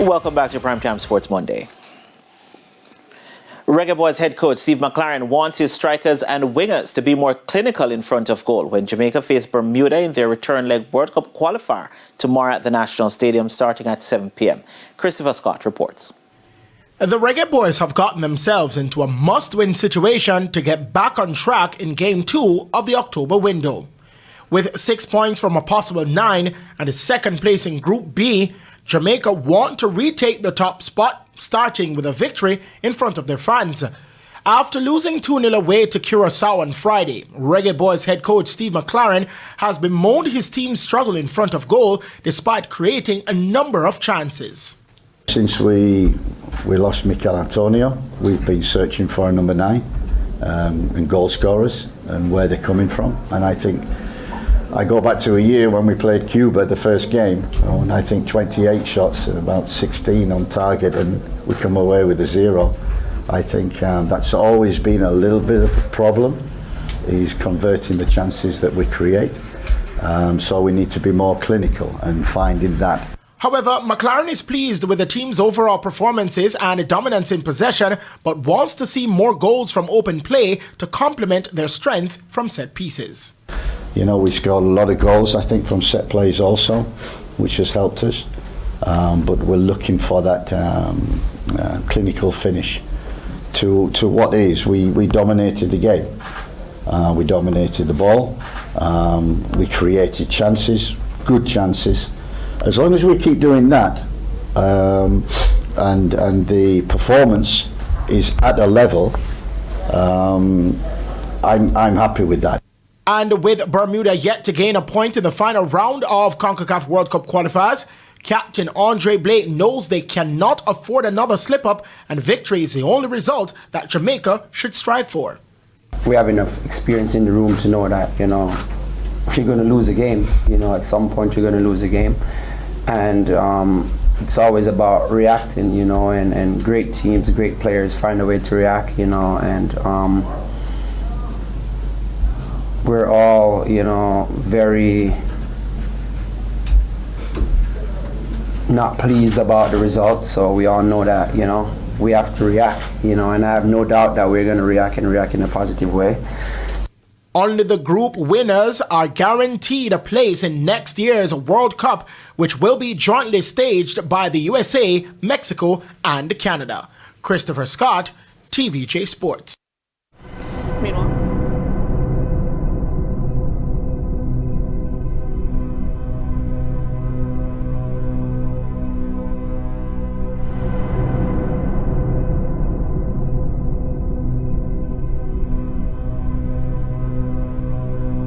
Welcome back to Primetime Sports Monday. Reggae Boyz head coach Steve McClaren wants his strikers and wingers to be more clinical in front of goal when Jamaica face Bermuda in their return leg World Cup qualifier tomorrow at the National Stadium starting at 7 p.m. Christopher Scott reports. The Reggae Boyz have gotten themselves into a must-win situation to get back on track in Game 2 of the October window. With 6 points from a possible 9 and a second place in Group B, Jamaica want to retake the top spot, starting with a victory in front of their fans. After losing 2-0 away to Curaçao on Friday, Reggae Boyz head coach Steve McClaren has bemoaned his team's struggle in front of goal despite creating a number of chances. Since we lost Mikel Antonio, we've been searching for a number 9 and goal scorers and where they're coming from. And I think I go back to a year when we played Cuba, the first game, and I think 28 shots and about 16 on target, and we come away with a 0. I think that's always been a little bit of a problem, is converting the chances that we create. So we need to be more clinical and finding that. However, McClaren is pleased with the team's overall performances and dominance in possession, but wants to see more goals from open play to complement their strength from set pieces. You know, we scored a lot of goals, I think, from set plays also, which has helped us. But we're looking for that clinical finish to what is. We dominated the game. We dominated the ball. We created chances, good chances. As long as we keep doing that, and the performance is at a level, I'm happy with that. And with Bermuda yet to gain a point in the final round of CONCACAF World Cup qualifiers, Captain Andre Blake knows they cannot afford another slip-up, and victory is the only result that Jamaica should strive for. We have enough experience in the room to know that, you're going to lose a game. At some point you're going to lose a game. And it's always about reacting, and great teams, great players find a way to react, and we're all, very not pleased about the results, so we all know that, we have to react, and I have no doubt that we're going to react in a positive way. Only the group winners are guaranteed a place in next year's World Cup, which will be jointly staged by the USA, Mexico, and Canada. Christopher Scott, TVJ Sports.